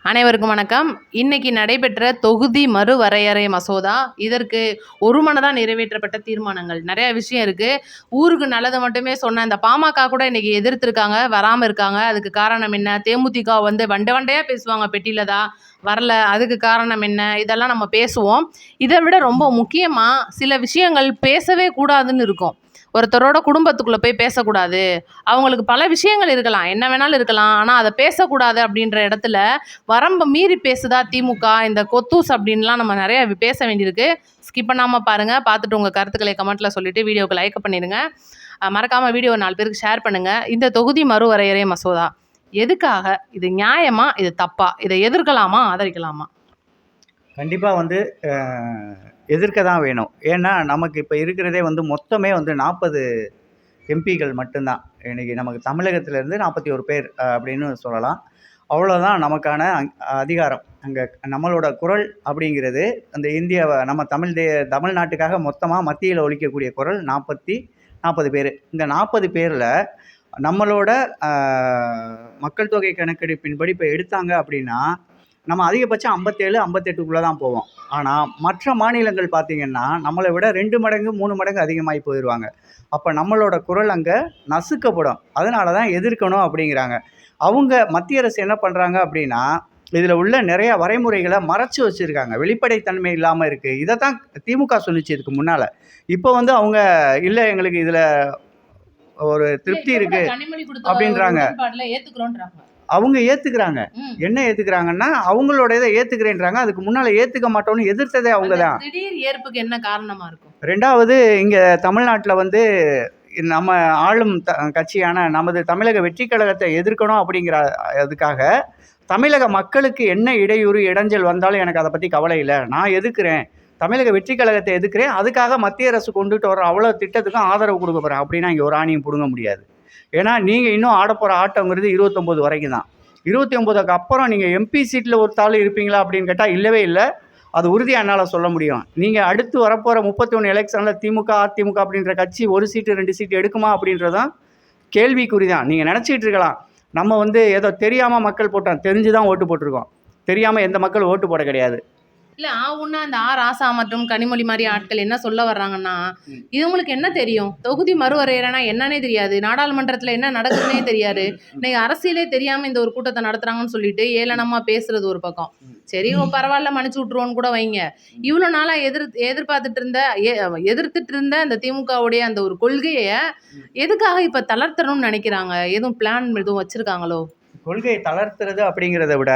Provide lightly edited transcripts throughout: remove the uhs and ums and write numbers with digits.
அனைவருக்கும் வணக்கம். இன்னைக்கு நடைபெற்ற தொகுதி மறுவரையறை மசோதா, இதற்கு ஒருமனதா நிறைவேற்றப்பட்ட தீர்மானங்கள். நிறைய விஷயம் இருக்கு. ஊருக்கு நல்லது மட்டுமே சொன்ன இந்த பாமக கூட இன்னைக்கு எதிர்த்திருக்காங்க, வராம இருக்காங்க. அதுக்கு காரணம் என்ன? தேமுதிக வண்ட வண்டையா பேசுவாங்க, பெட்டியில தான் வரல. அதுக்கு காரணம் என்ன? இதெல்லாம் நம்ம பேசுவோம். இதை விட ரொம்ப முக்கியமா சில விஷயங்கள் பேசவே கூடாதுன்னு இருக்கும். ஒருத்தரோட குடும்பத்துக்குள்ளே போய் பேசக்கூடாது. அவங்களுக்கு பல விஷயங்கள் இருக்கலாம், என்ன வேணாலும் இருக்கலாம். ஆனால் அதை பேசக்கூடாது அப்படின்ற இடத்துல வரம்பை மீறி பேசுதா திமுக, இந்த கொத்தூஸ் அப்படின்லாம் நம்ம நிறைய பேச வேண்டியிருக்கு. ஸ்கிப் பண்ணாமல் பாருங்கள். பார்த்துட்டு உங்கள் கருத்துக்களை கமெண்ட்டில் சொல்லிவிட்டு வீடியோக்கு லைக் பண்ணிடுங்க. மறக்காமல் வீடியோ 4 பேருக்கு ஷேர் பண்ணுங்கள். இந்த தொகுதி மறுவரையறை மசோதா எதுக்காக? இது நியாயமா? இது தப்பா? இதை எதிர்க்கலாமா, ஆதரிக்கலாமா? கண்டிப்பாக எதிர்க்க தான் வேணும். ஏன்னா நமக்கு இப்போ இருக்கிறதே மொத்தமே 40 எம்பிக்கள் மட்டும்தான். இன்றைக்கி நமக்கு தமிழகத்திலேருந்து 41 பேர் அப்படின்னு சொல்லலாம். அவ்வளோதான் நமக்கான அதிகாரம். அங்கே நம்மளோட குரல் அப்படிங்கிறது அந்த இந்தியாவை நம்ம தமிழ்நாட்டுக்காக மொத்தமாக மத்தியில் ஒலிக்கக்கூடிய குரல் 40 பேர். இந்த 40 பேரில் நம்மளோட மக்கள் தொகை கணக்கெடுப்பின்படி இப்போ எடுத்தாங்க அப்படின்னா நம்ம அதிகபட்சம் 57, 58க்குள்ளே தான் போவோம். ஆனால் மற்ற மாநிலங்கள் பார்த்திங்கன்னா நம்மளை விட 2 மடங்கு 3 மடங்கு அதிகமாகி போயிடுவாங்க. அப்போ நம்மளோட குரல் அங்கே நசுக்கப்படும். அதனால தான் எதிர்க்கணும் அப்படிங்கிறாங்க. அவங்க மத்திய அரசு என்ன பண்ணுறாங்க அப்படின்னா, இதில் உள்ள நிறைய வரைமுறைகளை மறைச்சி வச்சுருக்காங்க. வெளிப்படைத்தன்மை இல்லாமல் இருக்குது. இதை தான் திமுக சொல்லிச்சு இதுக்கு முன்னால். இப்போ அவங்க இல்லை, எங்களுக்கு இதில் ஒரு திருப்தி இருக்குது அப்படின்றாங்க. அவங்க ஏற்றுக்கிறாங்க. என்ன ஏற்றுக்கிறாங்கன்னா, அவங்களோட இதை ஏற்றுக்கிறேன்றாங்க. அதுக்கு முன்னால் ஏற்றுக்க மாட்டோம்னு எதிர்த்ததே அவங்க தான். திடீர் ஏற்புக்கு என்ன காரணமாக இருக்கும்? 2வது, இங்கே தமிழ்நாட்டில் நம்ம ஆளும் கட்சியான நமது தமிழக வெற்றி கழகத்தை எதிர்க்கணும் அப்படிங்கிற அதுக்காக தமிழக மக்களுக்கு என்ன இடையூறு இடைஞ்சல் வந்தாலும் எனக்கு அதை பற்றி கவலை இல்லை, நான் எதுக்குறேன், தமிழக வெற்றி கழகத்தை எதுக்குறேன், அதுக்காக மத்திய அரசு கொண்டுட்டு வர அவ்வளோ திட்டத்துக்கும் ஆதரவு கொடுக்க போகிறேன் அப்படின்னா இங்கே ஒரு ஆணியும் பிடுங்க முடியாது. ஏன்னா நீங்கள் இன்னும் ஆடப்போகிற ஆட்டங்கிறது 29 வரைக்கும் தான். 29க்கு அப்புறம் நீங்கள் எம்பி சீட்டில் ஒரு தாள் இருப்பீங்களா அப்படின்னு கேட்டால் இல்லவே இல்லை. அது உறுதியாக என்னால் சொல்ல முடியும். நீங்கள் அடுத்து வரப்போகிற 31 எலெக்ஷனில் திமுக, அதிமுக அப்படின்ற கட்சி 1 சீட்டு 2 சீட்டு எடுக்குமா அப்படின்றதான் கேள்விக்குறி தான். நீங்கள் நினச்சிக்கிட்டு இருக்கலாம், நம்ம ஏதோ தெரியாமல் மக்கள் போட்டோம், தெரிஞ்சு தான் ஓட்டு போட்டிருக்கோம். தெரியாமல் எந்த மக்கள் ஓட்டு போட கிடையாது. இல்லை ஆவுன்னா அந்த ராசா மற்றும் கனிமொழி மாதிரி ஆட்கள் என்ன சொல்ல வர்றாங்கன்னா, இவங்களுக்கு என்ன தெரியும், தொகுதி மறுவரையறைனா என்னன்னே தெரியாது, நாடாளுமன்றத்தில் என்ன நடக்குதுன்னே தெரியாது, இன்னைக்கு அரசியலே தெரியாமல் இந்த ஒரு கூட்டத்தை நடத்துகிறாங்கன்னு சொல்லிட்டு ஏளனமாக பேசுறது ஒரு பக்கம். சரி பரவாயில்ல, மன்னிச்சு விட்ருவோன்னு கூட வைங்க. இவ்வளோ நாளாக எதிர்த்துட்டு இருந்த அந்த திமுகவுடைய அந்த ஒரு கொள்கையை எதுக்காக இப்போ தளர்த்தணும்னு நினைக்கிறாங்க? எதுவும் பிளான் எதுவும் வச்சுருக்காங்களோ? கொள்கையை தளர்த்துறது அப்படிங்கிறத விட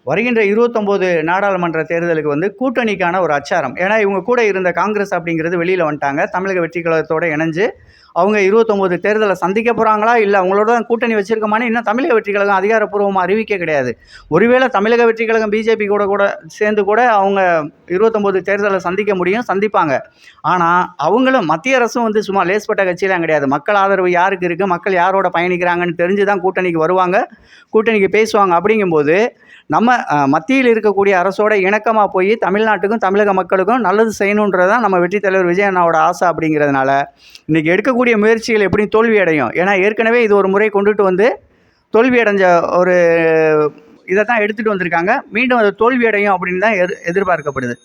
வருகின்ற 29 நாடாளுமன்ற தேர்தலுக்கு கூட்டணிக்கான ஒரு அச்சாரம். ஏன்னா இவங்க கூட இருந்த காங்கிரஸ் அப்படிங்கிறது வெளியில் வந்துட்டாங்க. தமிழக வெற்றி கழகத்தோடு இணைஞ்சு அவங்க 29 தேர்தலை சந்திக்க போகிறாங்களா, இல்லை அவங்களோட தான் கூட்டணி வச்சுருக்கோமான்னு இன்னும் தமிழக வெற்றி கழகம் அதிகாரப்பூர்வமாக அறிவிக்க கிடையாது. ஒருவேளை தமிழக வெற்றி கழகம் பிஜேபி கூட சேர்ந்து கூட அவங்க 29 தேர்தலை சந்திக்க முடியும், சந்திப்பாங்க. ஆனால் அவங்களும் மத்திய அரசும் சும்மா லேஸ்பட்ட கட்சியெலாம் கிடையாது. மக்கள் ஆதரவு யாருக்கு இருக்குது, மக்கள் யாரோட பயணிக்கிறாங்கன்னு தெரிஞ்சு தான் கூட்டணிக்கு வருவாங்க, கூட்டணிக்கு பேசுவாங்க. அப்படிங்கும்போது நம்ம மத்தியில் இருக்கக்கூடிய அரசோட இணக்கமாக போய் தமிழ்நாட்டுக்கும் தமிழக மக்களுக்கும் நல்லது செய்யணுன்றதான் நம்ம வெற்றி தலைவர் விஜய் அண்ணாவோட ஆசை. அப்படிங்கிறதுனால இன்றைக்கி எடுக்கக்கூடிய முயற்சிகள் எப்படி தோல்வி அடையும். ஏன்னா ஏற்கனவே இது ஒரு முறை கொண்டுட்டு தோல்வி அடைஞ்ச ஒரு இதை தான் எடுத்துகிட்டு வந்திருக்காங்க. மீண்டும் அது தோல்வி அடையும் அப்படின்னு தான் எதிர்பார்க்கப்படுது.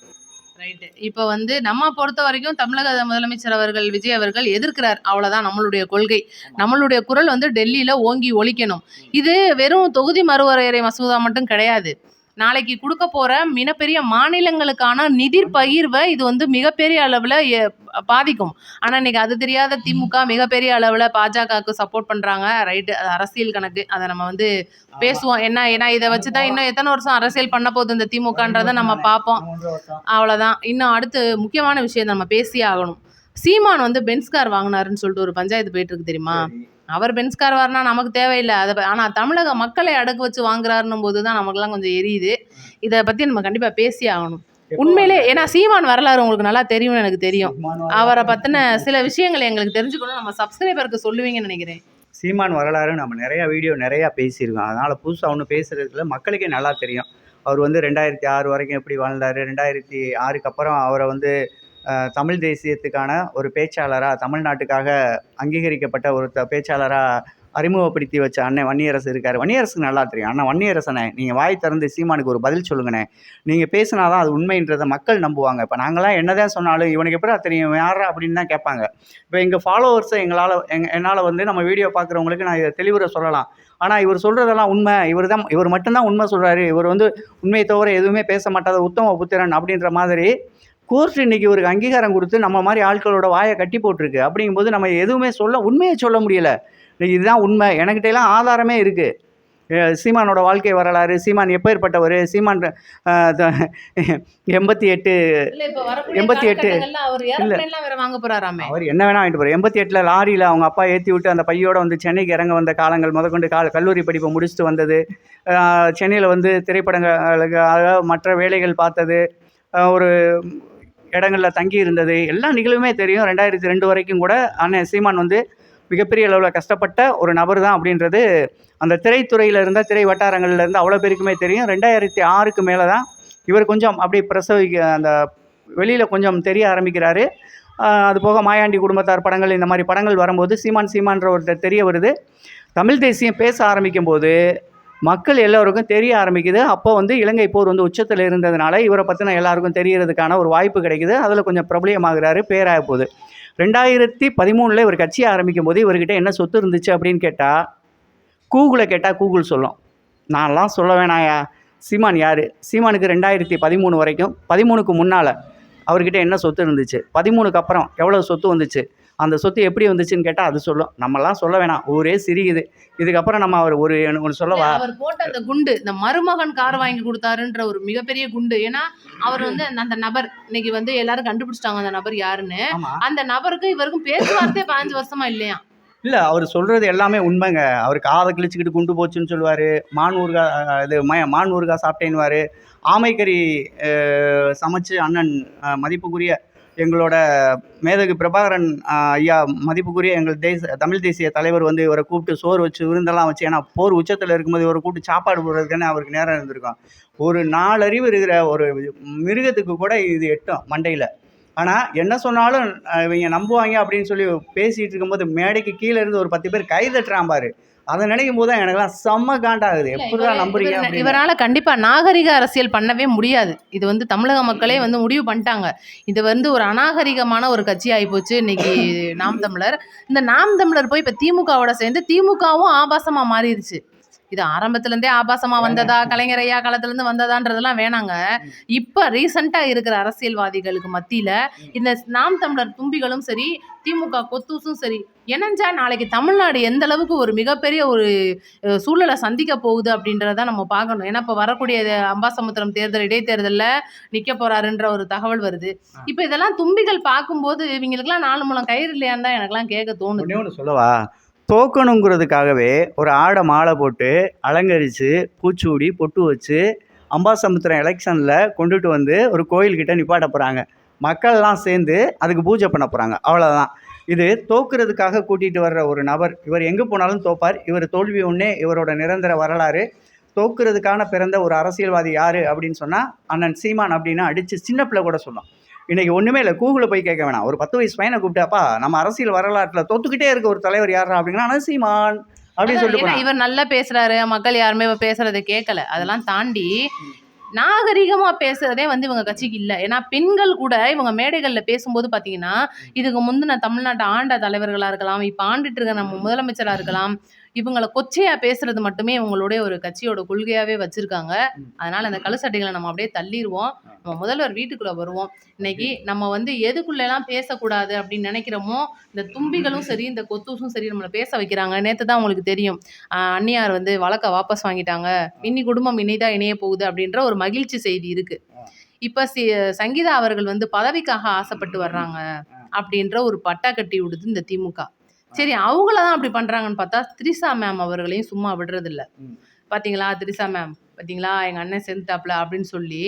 ரைட்டு. இப்போ நம்ம பொறுத்த வரைக்கும் தமிழக முதலமைச்சர் அவர்கள் விஜய் அவர்கள் எதிர்க்கிறார், அவ்வளோதான் நம்மளுடைய கொள்கை. நம்மளுடைய குரல் டெல்லியில் ஓங்கி ஒலிக்கணும். இது வெறும் தொகுதி மறுவரையறை மசோதா மட்டும் கிடையாது. நாளைக்கு கொடுக்க போகிற மிகப்பெரிய மாநிலங்களுக்கான நிதி பகிர்வை இது மிகப்பெரிய அளவில் பாதிக்கும். ஆனால் இன்றைக்கி அது தெரியாத திமுக மிகப்பெரிய அளவில் பாஜகவுக்கு சப்போர்ட் பண்ணுறாங்க. ரைட்டு, அது அரசியல் கணக்கு, அதை நம்ம பேசுவோம். ஏன்னா இதை வச்சு தான் இன்னும் எத்தனை வருஷம் அரசியல் பண்ண போகுது இந்த திமுகன்றதை நம்ம பார்ப்போம். அவ்வளோதான். இன்னும் அடுத்து முக்கியமான விஷயம் நம்ம பேசியே ஆகணும். சீமான் பென்ஸ் கார் வாங்கினாருன்னு சொல்லிட்டு ஒரு பஞ்சாயத்து போயிட்டு இருக்கு, தெரியுமா? அவர் பென்ஸ் கார் வாங்கினா நமக்கு தேவையில்லை, ஆனால் தமிழக மக்களை அடக்கு வச்சு வாங்குறாருன்னும் போது தான் நமக்குலாம் கொஞ்சம் எரியுது. இதை பற்றி நம்ம கண்டிப்பாக பேசி ஆகணும் உண்மையிலே. ஏன்னா சீமான் வரலாறு உங்களுக்கு நல்லா தெரியும்னு எனக்கு தெரியும். அவரை பற்றின சில விஷயங்கள் எங்களுக்கு தெரிஞ்சுக்கணும், நம்ம சப்ஸ்கிரைபருக்கு சொல்லுவீங்கன்னு நினைக்கிறேன். சீமான் வரலாறு நம்ம நிறையா பேசியிருக்கோம். அதனால் புதுசாக ஒன்று பேசுகிறதுல மக்களுக்கே நல்லா தெரியும். அவர் 2006 வரைக்கும் எப்படி வாழ்ந்தார், 2006க்கு அப்புறம் அவரை தமிழ் தேசியத்துக்கான ஒரு பேச்சாளராக, தமிழ்நாட்டுக்காக அங்கீகரிக்கப்பட்ட ஒரு பேச்சாளராக அறிமுகப்படுத்தி வச்ச அண்ணன் வன்னியரசு இருக்கார். வன்னியரசுக்கு நல்லா தெரியும். அண்ணா வன்னியரசனே, நீங்கள் வாய் திறந்து சீமானுக்கு ஒரு பதில் சொல்லுங்கண்ணே. நீங்கள் பேசினா தான் அது உண்மைன்றதை மக்கள் நம்புவாங்க. இப்போ நாங்களாம் என்னதான் சொன்னாலும் இவனுக்கு எப்படா தெரியும் யாரா அப்படின்னு தான் கேட்பாங்க. இப்போ எங்கள் ஃபாலோவர்ஸை என்னால் வந்து நம்ம வீடியோ பார்க்குறவங்களுக்கு நான் இதை தெளிவுரை சொல்லலாம். ஆனால் இவர் சொல்கிறதெல்லாம் உண்மை, இவர் மட்டும்தான் உண்மை சொல்கிறாரு, இவர் வந்து உண்மையை தவிர எதுவுமே பேச மாட்டாத உத்தம புத்திரன் அப்படின்ற மாதிரி கோர்ட் இன்னைக்கு இவருக்கு அங்கீகாரம் கொடுத்து நம்ம மாதிரி ஆட்களோட வாயை கட்டி போட்டிருக்கு. அப்படிங்கும்போது நம்ம எதுவுமே உண்மையை சொல்ல முடியல. இதுதான் உண்மை. எனக்கிட்டலாம் ஆதாரமே இருக்குது. சீமானோட வாழ்க்கை வரலாறு, சீமான் எப்பேற்பட்டவர், சீமான் 88 இல்ல இப்ப வரக்கூடிய 88 காலகட்டங்கள்ல அவர் ஏரோப்ளேன்லாம் வேற வாங்க போறாராமே. அவர் என்ன வேணா வாங்கிட்டு போகிறார். 88 லாரியில் அவங்க அப்பா ஏற்றி விட்டு அந்த பையோட வந்து சென்னைக்கு இறங்க வந்த காலங்கள் முதற்கொண்டு கல்லூரி படிப்பை முடிச்சுட்டு வந்தது, சென்னையில் வந்து திரைப்படங்களுக்கு அதாவது மற்ற வேலைகள் பார்த்தது, ஒரு இடங்களில் தங்கி இருந்தது, எல்லா நிகழ்வுமே தெரியும். 2002 வரைக்கும் கூட அண்ணன் சீமான் வந்து மிகப்பெரிய அளவில் கஷ்டப்பட்ட ஒரு நபர் தான் அப்படின்றது அந்த திரைத்துறையில் இருந்த திரை வட்டாரங்கள்ல இருந்து அவ்வளோ பேருக்குமே தெரியும். 2006க்கு மேலே தான் இவர் கொஞ்சம் அப்படி அந்த வெளியில் கொஞ்சம் தெரிய ஆரம்பிக்கிறாரு. அது போக மாயாண்டி குடும்பத்தார் படங்கள், இந்த மாதிரி படங்கள் வரும்போது சீமான்ற ஒருத்தர் தெரிய வருது. தமிழ் தேசியம் பேச ஆரம்பிக்கும் போது மக்கள் எல்லோருக்கும் தெரிய ஆரம்பிக்குது. அப்போ வந்து இலங்கை போர் வந்து உச்சத்தில் இருந்ததுனால இவரை பற்றின எல்லாருக்கும் தெரியறதுக்கான ஒரு வாய்ப்பு கிடைக்குது. அதில் கொஞ்சம் பிரபலியமாகிறாரு, பேராக போகுது. 2013 இவர் கட்சி ஆரம்பிக்கும் போது இவர்கிட்ட என்ன சொத்து இருந்துச்சு அப்படின்னு கேட்டால், கூகுளை கேட்டால் கூகுள் சொல்லும். நான்லாம் சொல்ல வேணாயா. சீமான் யார்? சீமானுக்கு 2013 வரைக்கும், 13க்கு முன்னால் அவர்கிட்ட என்ன சொத்து இருந்துச்சு, 13க்கு அப்புறம் எவ்வளோ சொத்து வந்துச்சு, அந்த சொத்து எப்படி வந்துச்சுன்னு கேட்டால் அது சொல்லும். நம்மலாம் சொல்ல வேணாம், ஊரே சிரிக்குது. இதுக்கப்புறம் நம்ம அவர் ஒன்று சொல்லவா? அவர் போட்ட அந்த குண்டு, இந்த மருமகன் கார் வாங்கி கொடுத்தாருன்ற ஒரு மிகப்பெரிய குண்டு. ஏன்னா அவர் வந்து அந்த நபர் இன்னைக்கு வந்து எல்லாரும் கண்டுபிடிச்சிட்டாங்க அந்த நபர் யாருன்னு. ஆமாம். அந்த நபருக்கு இவருக்கும் பேச்சுவார்த்தை 15 வருஷமா இல்லையா? இல்லை, அவர் சொல்கிறது எல்லாமே உண்மைங்க. அவர் காதை கிழிச்சிக்கிட்டு குண்டு போச்சுன்னு சொல்லுவார். மான் ஊறுகாய் சாப்பிட்டேன்னுவார். ஆமைக்கறி சமைச்சு அண்ணன் மதிப்புக்குரிய எங்களோட மேதகு பிரபாகரன் ஐயா, மதிப்புக்குரிய எங்கள் தமிழ் தேசிய தலைவர் வந்து இவரை கூப்பிட்டு சோறு வச்சு விருந்தெல்லாம் வச்சு, ஏன்னா போர் உச்சத்தில் இருக்கும்போது இவரை கூப்பிட்டு சாப்பாடு போடுறதுக்குன்னு அவருக்கு நேரம் இருந்திருக்கும். ஒரு 4 அறிவு இருக்கிற ஒரு மிருகத்துக்கு கூட இது எட்டும் மண்டையில். ஆனால் என்ன சொன்னாலும் இவங்க நம்புவாங்க அப்படின்னு சொல்லி பேசிகிட்டு இருக்கும்போது மேடைக்கு கீழே இருந்து ஒரு 10 பேர் கை தட்டுறான் பாரு. அதை நினைக்கும் போது தான் எனக்குலாம் செம்ம காண்டாகுது. எப்படிதான் நம்புறீங்க? இவரால கண்டிப்பா நாகரிக அரசியல் பண்ணவே முடியாது. இது வந்து தமிழக மக்களே வந்து முடிவு பண்ணிட்டாங்க. இது வந்து ஒரு அநாகரிகமான ஒரு கட்சி ஆயிப்போச்சு இன்னைக்கு நாம் தமிழர். இந்த நாம் தமிழர் போய் இப்ப திமுகவோட சேர்ந்து திமுகவும் ஆபாசமா மாறிடுச்சு. இது ஆரம்பத்துல இருந்தே ஆபாசமா வந்ததா, கலைஞர் ஐயா காலத்துல இருந்து வந்ததான்றதெல்லாம் வேணாங்க. இப்ப ரீசெண்டா இருக்கிற அரசியல்வாதிகளுக்கு மத்தியில இந்த நாம் தமிழர் தும்பிகளும் சரி, திமுக கொத்தூசும் சரி இணைஞ்சா நாளைக்கு தமிழ்நாடு எந்த அளவுக்கு ஒரு மிகப்பெரிய ஒரு சூழலை சந்திக்க போகுது அப்படின்றத நம்ம பார்க்கணும். ஏன்னா இப்போ வரக்கூடிய அம்பாசமுத்திரம் இடைத்தேர்தலில் நிற்க போறாருன்ற ஒரு தகவல் வருது. இப்போ இதெல்லாம் தும்பிகள் பார்க்கும்போது இவங்களுக்குலாம் 4 முழம் கயிறு இல்லையான்னு தான் எனக்குலாம் கேட்க தோணுது. ஒன்று சொல்லவா? தோக்கணுங்கிறதுக்காகவே ஒரு ஆடை மாலை போட்டு அலங்கரித்து பூச்சூடி பொட்டு வச்சு அம்பாசமுத்திரம் எலெக்ஷனில் கொண்டுட்டு வந்து ஒரு கோயில்கிட்ட நிப்பாட்ட போகிறாங்க. மக்கள்லாம் சேர்ந்து அதுக்கு பூஜை பண்ண போகிறாங்க. அவ்வளோதான். இது தோக்குறதுக்காக கூட்டிகிட்டு வர்ற ஒரு நபர். இவர் எங்கே போனாலும் தோப்பார். இவர் தோல்வி ஒன்றே இவரோட நிரந்தர வரலாறு. தோக்குறதுக்கான பிறந்த ஒரு அரசியல்வாதி யார் அப்படின்னு சொன்னால் அண்ணன் சீமான் அப்படின்னு அடித்து சின்ன பிள்ளை கூட சொன்னோம். இன்றைக்கி ஒன்றுமே இல்லை, கூகுளில் போய் கேட்க வேணாம். ஒரு 10 வயசு பையனை கூப்பிட்டாப்பா நம்ம அரசியல் வரலாற்றில் தோத்துக்கிட்டே இருக்க ஒரு தலைவர் யாரா அப்படின்னா சீமான் அப்படின்னு சொல்லிட்டு இவர் நல்லா பேசுறாரு, மக்கள் யாருமே பேசுறதை கேட்கல. அதெல்லாம் தாண்டி நாகரிகமா பேசுறதே வந்து இவங்க கட்சிக்கு இல்லை. ஏன்னா பெண்கள் கூட இவங்க மேடைகள்ல பேசும்போது பாத்தீங்கன்னா, இதுக்கு முந்தின தமிழ்நாட்டை ஆண்ட தலைவர்களா இருக்கலாம், இப்ப ஆண்டுட்டு இருக்க நம்ம முதலமைச்சரா இருக்கலாம், இவங்களை கொச்சையா பேசுறது மட்டுமே இவங்களுடைய ஒரு கட்சியோட கொள்கையாவே வச்சிருக்காங்க. அதனால அந்த கழுசட்டைகளை நம்ம அப்படியே தள்ளிடுவோம். நம்ம முதல்வர் வீட்டுக்குள்ள வருவோம். இன்னைக்கு நம்ம வந்து எதுக்குள்ளெல்லாம் பேசக்கூடாது அப்படின்னு நினைக்கிறோமோ, இந்த தும்பிகளும் சரி, இந்த கொத்தூசும் சரி நம்மளை பேச வைக்கிறாங்க. நேற்று தான் உங்களுக்கு தெரியும், அந்நியார் வந்து வழக்கை வாபஸ் வாங்கிட்டாங்க, இன்னி குடும்பம் இனிதான் இணைய போகுது அப்படின்ற ஒரு மகிழ்ச்சி செய்தி இருக்கு. இப்ப சங்கீதா அவர்கள் வந்து பதவிக்காக ஆசைப்பட்டு வர்றாங்க அப்படின்ற ஒரு பட்டா கட்டி விடுது இந்த திமுக. சரி, அவங்களதான் அப்படி பண்றாங்கன்னு பார்த்தா திரிசா மேம் அவர்களையும் சும்மா விடுறது இல்ல. பாத்தீங்களா, திரிசா மேம் பாத்தீங்களா, எங்க அண்ணன் சென்றாப்ல அப்படின்னு சொல்லி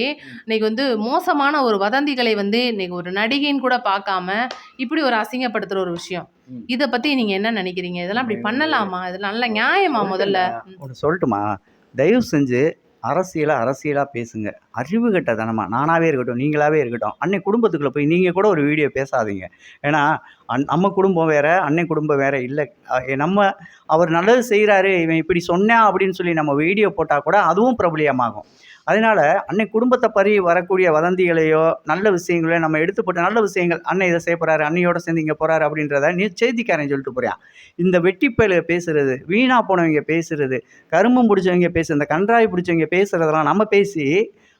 இன்னைக்கு வந்து மோசமான ஒரு வதந்திகளை வந்து இன்னைக்கு ஒரு நடிகைன்னு கூட பார்க்காம இப்படி ஒரு அசிங்கப்படுத்துற ஒரு விஷயம். இதை பத்தி நீங்க என்ன நினைக்கிறீங்க? இதெல்லாம் அப்படி பண்ணலாமா? இதெல்லாம் நல்ல நியாயமா? முதல்ல ஒன்று சொல்லட்டுமா? தயவு செஞ்சு அரசியலாக பேசுங்க. அறிவு கெட்டத்தனமா நானாவே இருக்கட்டும், நீங்களாவே இருக்கட்டும், அன்னை குடும்பத்துக்குள்ள போய் நீங்க கூட ஒரு வீடியோ பேசாதீங்க. ஏன்னா, நம்ம குடும்பம் வேற, அன்னை குடும்பம் வேற இல்ல. நம்ம அவர் நல்லது செய்றாரு, இவன் இப்படி சொன்னான் அப்படின்னு சொல்லி நம்ம வீடியோ போட்டா கூட அதுவும் பிரபலியமாகும். அதனால அன்னை குடும்பத்த பற்றி வரக்கூடிய வதந்திகளையோ, நல்ல விஷயங்களையோ நம்ம எடுத்து போட்டு நல்ல விஷயங்கள், அண்ணன் இத செய்ய போறாரு, அண்ணியோட சேர்ந்து இங்க போறாரு அப்படின்றத நீ செய்திக்காரன் சொல்லிட்டு போறான். இந்த வெட்டிப்பயலுக பேசுறது, வீணா போனவங்க பேசுறது, கருமம் புடிச்சவங்க பேசுறது, இந்த கண்றாவி புடிச்சவங்க பேசுறதெல்லாம் நம்ம பேசி,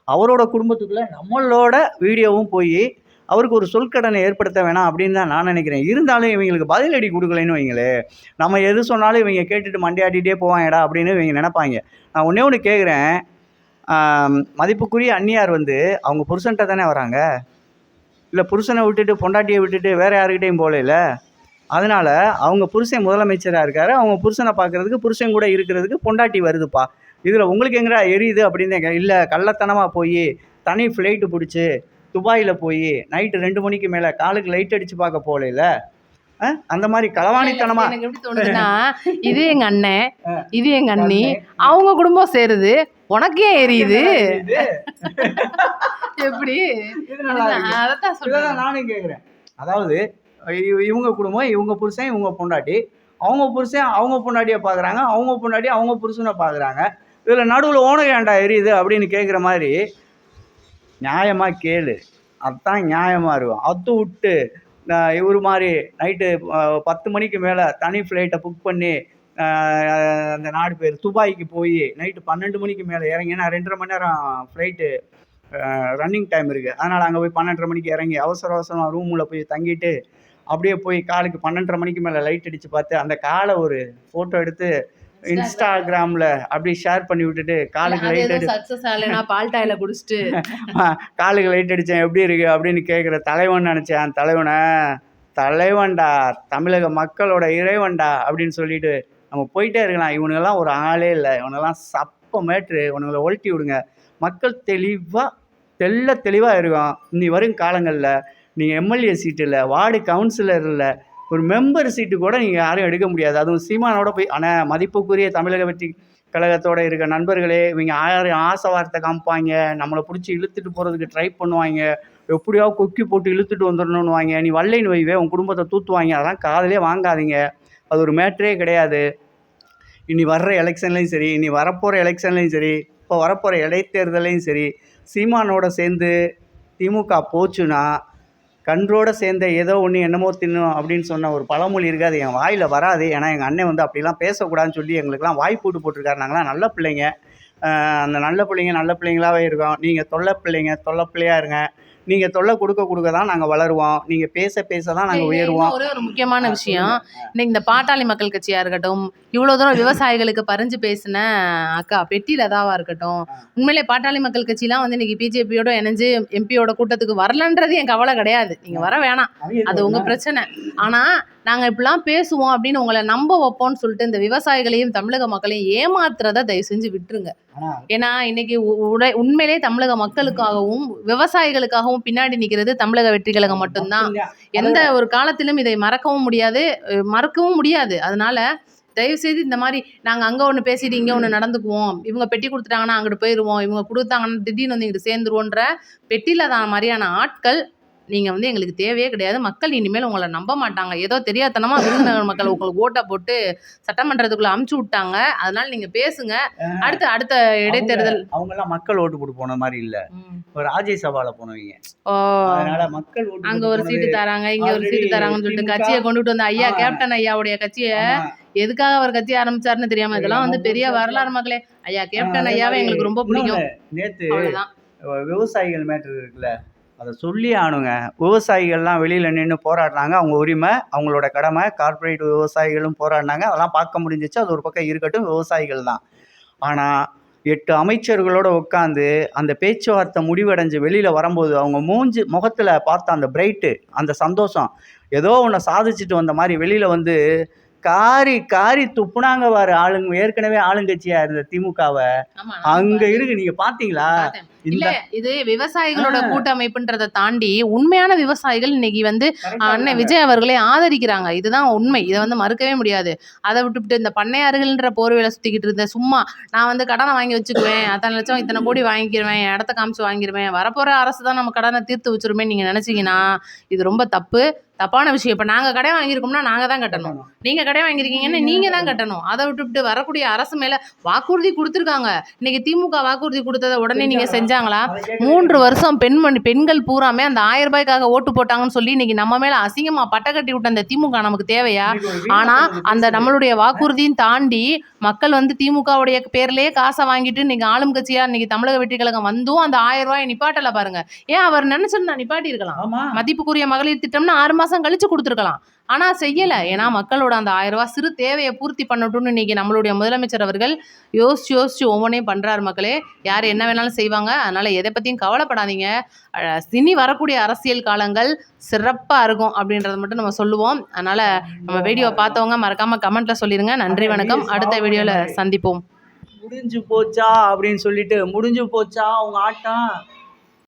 அவரோட குடும்பத்துக்குள்ள நம்மளோட வீடியோவும் போயி, அவருக்கு ஒரு சொல்கடனை ஏற்படுத்த வேணாம் அப்படின்னு தான் நான் நினைக்கிறேன். இருந்தாலும் இவங்களுக்கு பதிலடி குடுக்கலைன்னு வைங்களேன், நம்ம எது சொன்னாலும் இவங்க கேட்டுட்டு மண்டையாட்டிட்டே போவாங்கடா அப்படின்னு இவங்க நெனைப்பாங்க. நான் ஒண்ணே ஒண்ணு கேட்குறேன். மதிப்புக்குரிய அண்ணியார் வந்து அவங்க புருஷன்ட்ட தானே வராங்க. இல்ல புருஷனை விட்டுட்டு, பொண்டாட்டிய விட்டுட்டு வேற யார்கிட்டயும் போலைல்ல. அதனால அவங்க புருஷன் முதலமைச்சரா இருக்காரு. அவங்க புருஷனை பார்க்கறதுக்கு, புருஷன் கூட இருக்கிறதுக்கு பொண்டாட்டி வருதுப்பா. இதுல உங்களுக்கு எங்கடா எரியுது அப்படின்னு தான் இல்ல கள்ளத்தனமா போயி, தனி ஃப்ளைட் புடிச்சு, துபாயில போயி, நைட்டு 2 மணிக்கு மேல காலுக்கு லைட் அடிச்சு பார்க்க போலைல்ல. அந்த மாரி இல்ல, இல்ல. களவாணித்தனமா எனக்கு எப்படி தோணுதுன்னா, இது எங்க அண்ணன், அ இது எங்க அண்ணி, அண்ணே அவங்க குடும்பம் சேருது. உனக்கு ஏன் உனக்கு எரியுது? என்னடா எரியுது? எப்படி? இது நல்லா அதுதான் இருக்கு. அதத்தான் இத சொல்றேன் தான் நான். நானும் கேட்குறேன். அதாவது இவங்க குடும்பம், இவங்க புருஷன், இவங்க பொண்டாட்டி. அவங்க புருஷன் அவங்க பொண்டாட்டிய பார்க்குறாங்க. அவங்க பொண்டாட்டி அவங்க புருஷன பார்க்குறாங்க. இதுல நடுவுல உனக்கு ஏன்டா எரியுது அப்படின்னு கேட்குற மாரி, நியாயமா கேளு. அதான் நியாயமா இருக்கும். அத விட்டு இவரு மாரி நைட்டு 10 மணிக்கு மேல தனி ஃப்ளைட்ட புக் பண்ணி அ அந்த நாடு பேரு துபாய்க்கு போயி நைட்டு 12 மணிக்கு மேல இறங்கி ஏன்னா 2 1/2 மணி நேரம் ஃப்ளைட்டு ரன்னிங் டைம் இருக்கு. அதனால அங்க போய் 12:30 மணிக்கு இறங்கி அவசர அவசரமா ரூமுல போய் தங்கிட்டு, அப்படியே போய் காலுக்கு 12:30 மணிக்கு மேல லைட் அடிச்சு பார்த்து, அந்த கால ஒரு ஃபோட்டோ எடுத்து இன்ஸ்டாகிராம்ல. இன்ஸ்டாகிராம்ல அப்படியே ஷேர் பண்ணி விட்டுட்டு, இல்ல காலுக்கு அது லைட் ஏதோ அடி சக்சஸ் ஆகலைன்னா பால் டாயில குடிச்சிட்டு காலுக்கு லைட் அடிச்சேன் எப்படி இருக்கு அப்படின்னு கேட்குற தலைவன் நினைச்சேன். தலைவன தலைவன்டா, தமிழக மக்களோட இறைவன்டா அப்படின்னு சொல்லிட்டு நம்ம போயிட்டே இருக்கலாம். இவனுங்கெல்லாம் ஒரு ஆளே இல்ல. இவனுங்கெல்லாம் சப்ப மேட்ரு. இவனுங்கள ஒழட்டி விடுங்க. மக்கள் தெளிவா தெளிவா இருக்கும். இனி வரும் காலங்கள்ல நீங்க எம்எல்ஏ சீட் இல்ல, வார்டு கவுன்சிலர் இல்ல, ஒரு மெம்பர் சீட்டு கூட நீங்க யாரும் எடுக்க முடியாது. அதுவும் சீமானோட போய் ஆனா மதிப்புக்குரிய தமிழக வெற்றி கழகத்தோட இருக்க நண்பர்களே, இவங்க 1000 ஆசை வார்த்தை காமிப்பாங்க. நம்மள புடிச்சு இழுத்துட்டு போறதுக்கு ட்ரை பண்ணுவாங்க. எப்படியாவது கொக்கி போட்டு இழுத்துட்டு வந்துரணுன்னுவாங்க. நீ வல்லைன்னு வைவே உன் குடும்பத்த தூத்துவாங்க. அதெல்லாம் காதுலயே வாங்காதீங்க. அது ஒரு மேட்டரே கிடையாது. இனி வர்ற எலெக்ஷன்லயும் சரி, இனி வரப்போற எலெக்ஷன்லயும் சரி, இப்போ வரப்போற இடைத்தேர்தலையும் சரி, சீமானோட சேர்ந்து திமுக போச்சுன்னா, கன்றோட சேர்ந்த ஏதோ ஒண்ணு என்னமோ தின்னும் அப்படின்னு சொன்ன ஒரு பழமொழி இருக்கு. அது என் வாயில வராது. ஏன்னா எங்க அண்ணன் வந்து அப்படிலாம் பேசக்கூடாதுன்னு சொல்லி எங்களுக்கெல்லாம் வாய் பூட்டு போட்டிருக்காரு. நாங்கலாம் நல்ல பிள்ளைங்க. அந்த நல்ல பிள்ளைங்க நல்ல பிள்ளைங்களாவே இருக்கோம். நீங்க தொல்ல பிள்ளைங்க தொல்ல பிள்ளையா இருங்க. நீங்க தொல்ல குடுக்க தான் நாங்க வளருவோம். நீங்க பேச தான் இல்ல நாங்க இன்னும் உயருவோம். ஒரே ஒரு முக்கியமான விஷயம். சொல்லுங்க. இன்னைக்கு இந்த பாட்டாளி மக்கள் கட்சியா இருக்கட்டும், இவ்வளோ தூரம் விவசாயிகளுக்கு பரிஞ்சு பேசின அக்கா பெட்டி லதாவா இருக்கட்டும், உண்மையிலே பாட்டாளி மக்கள் கட்சிலாம் வந்து இன்னைக்கு பிஜேபியோட இணைஞ்சு எம்பியோட கூட்டத்துக்கு வரலன்றது என் கவலை கிடையாது. நீங்க வர வேணாம். அது உங்க பிரச்சனை. ஆனா நாங்க இப்படிலாம் பேசுவோம் அப்படின்னு உங்களை நம்ப வைப்போம்னு சொல்லிட்டு இந்த விவசாயிகளையும் தமிழக மக்களையும் ஏமாத்துறத தயவு செஞ்சு விட்டுருங்க. ஆனா ஏன்னா இன்னைக்கு உண்மையிலே தமிழக மக்களுக்காகவும் விவசாயிகளுக்காகவும் பின்னாடி நிக்கிறது தமிழக வெற்றி கழகம் மட்டும்தான். மட்டும்தான். எந்த ஒரு காலத்திலும் இதை மறக்கவும் முடியாது, மறக்கவும் முடியாது. அதனால தயவு செய்து இந்த மாதிரி நாங்க அங்க ஒண்ணு பேசிட்டு இங்க ஒண்ணு நடந்துக்குவோம், இவங்க பெட்டி கொடுத்துட்டாங்கன்னா அங்கிட்டு போயிருவோம், இவங்க கொடுத்தாங்கன்னா திடீர்னு வந்து இங்கிட்டு சேர்ந்துருவோன்ற பெட்டில தான் மாதிரியான ஆட்கள் நீங்க வந்து எங்களுக்கு தேவையே கிடையாது. மக்கள் இனிமேல் உங்களை நம்ப மாட்டாங்க. ஏதோ தெரியாதனமா விருதுநகர் மக்கள் உங்களுக்கு ஓட்டை போட்டு சட்டமன்றத்துக்குள்ள அமுச்சு விட்டாங்க. அதனால நீங்க பேசுங்க. அடுத்த இடைத்தேர்தல் அவங்கெல்லாம் மக்கள் ஓட்டு போட்டு போன மாதிரி இல்ல. ஒரு ராஜ்யசபால போனவங்க. ஓ அதனால மக்கள் ஓட்டு அங்க போட்டு ஒரு போனது சீட்டு தராங்க, இங்க ஒரு ஆல்ரெடி சீட்டு தராங்கன்னு சொல்லிட்டு திமுக. கட்சியை கொண்டுட்டு வந்த ஐயா ஆமா. கேப்டன் ஐயாவுடைய கட்சியை ஆமா. எதுக்காக அவர் கட்சி ஆரம்பிச்சாருன்னு தெரியாம இதெல்லாம் வந்து பெரிய வரலாறு மக்களே. ஐயா கேப்டன் அதே ஐயாவை மாதிரி எங்களுக்கு ரொம்ப பிடிக்கும். இன்னொன்னு, நேத்து அவ்வளவுதான். விவசாயிகள் மேட்டர் இருக்குல்ல, அதை சொல்லி ஆனுங்க. விவசாயிகள்லாம் வெளியில நின்று போராடினாங்க. அவங்க உரிமை, அவங்களோட கடமை. கார்ப்பரேட் விவசாயிகளும் போராடினாங்க. அதெல்லாம் பார்க்க முடிஞ்சிச்சு. அது ஒரு பக்கம் இருக்கட்டும், விவசாயிகள் தான். ஆனா 8 அமைச்சர்களோட உட்காந்து அந்த பேச்சுவார்த்தை முடிவடைஞ்சு வெளியில வரும்போது அவங்க முகத்துல பார்த்த அந்த பிரைட்டு, அந்த சந்தோஷம், ஏதோ ஒன்று சாதிச்சுட்டு வந்த மாதிரி வெளியில வந்து காரி காரி துப்புனாங்க பாரு ஆளுங்க, ஏற்கனவே ஆளுங்கட்சியா இருந்த திமுகவை. ஆமா அங்க இருக்கு, நீங்க பாத்தீங்களா? பார்த்தேன். இல்ல இந்த இது விவசாயிகளோட கூட்டமைப்புன்றத தாண்டி உண்மையான விவசாயிகள் இன்னைக்கு வந்து கரெக்டா அண்ணன் இருக்காங்க. விஜய் அவர்களை ஆதரிக்கிறாங்க. இதுதான் உண்மை. இத வந்து மறுக்கவே முடியாது. அத விட்டுப்புட்டு இந்த பண்ணையார்கள்ன்ற போர்வையில சுத்திக்கிட்டு இருந்த சும்மா நான் வந்து கடன வாங்கி வச்சுக்குவேன். அத்தன லட்சம் இத்தன கோடி வாங்கிக்கிருவேன். என் இடத்த காமிச்சு வாங்கிருவேன். வரப்போற அரசு தான் நம்ம கடன தீர்த்து வச்சுருமேன்னு நீங்க நெனச்சீங்கன்னா, இது ரொம்ப தப்பு. தப்பான விஷயம். இப்ப நாங்க கடன் வாங்கியிருக்கோம்னா நாங்க தான் கட்டணும். நீங்க கடன் வாங்கியிருக்கீங்கன்னா நீங்க தான் கட்டணும். அத விட்டுப்புட்டு வரக்கூடிய அரசு மேல வாக்குறுதி குடுத்துருக்காங்க. இன்னைக்கு திமுக வாக்குறுதி குடுத்தத உடனே நீங்க செஞ்சாங்களா? 3 வருஷம் பெண்கள் பூராமே அந்த ரூ. 1000க்காக ஓட்டு போட்டாங்கன்னு சொல்லி இன்னைக்கு நம்ம மேல அசிங்கமா பட்ட கட்டி விட்ட அந்த திமுக நமக்கு தேவையா? ஆனா அந்த நம்மளுடைய வாக்குறுதியும் தாண்டி மக்கள் வந்து திமுகவுடைய பேர்லயே காசை வாங்கிட்டு இன்னைக்கு ஆளும் கட்சியா இன்னைக்கு தமிழக வெற்றி கழகம் வந்தும் அந்த ரூ. 1000 நிப்பாட்டல பாருங்க. ஏன் அவர் நினைச்சிருந்தா நிப்பாட்டி இருக்கலாம். ஆமா. மதிப்புக்குரிய மகளிர் திட்டம்னு 6 மாசம் கழிச்சு கொடுத்துருக்கலாம். ஆனா செய்யல. ஏன்னா மக்களோட அந்த ரூ. 1000 சிறு தேவையை பூர்த்தி பண்ணட்டும்னு இன்னைக்கு நம்மளுடைய முதலமைச்சர் அவர்கள் யோசிச்சு யோசிச்சு ஒவ்வொன்றையும் பண்றாரு மக்களே. யார் என்ன வேணாலும் செய்வாங்க. அதனால எதை பத்தியும் கவலைப்படாதீங்க. இனி வரக்கூடிய அரசியல் காலங்கள் சிறப்பா இருக்கும் அப்படின்றத மட்டும் நம்ம சொல்லுவோம். அதனால நம்ம வீடியோ பார்த்தவங்க மறக்காம கமெண்ட்ல சொல்லிருங்க. நன்றி, வணக்கம். அடுத்த வீடியோல சந்திப்போம். முடிஞ்சு போச்சா அப்படின்னு சொல்லிட்டு, முடிஞ்சு போச்சா உங்க ஆட்டம்,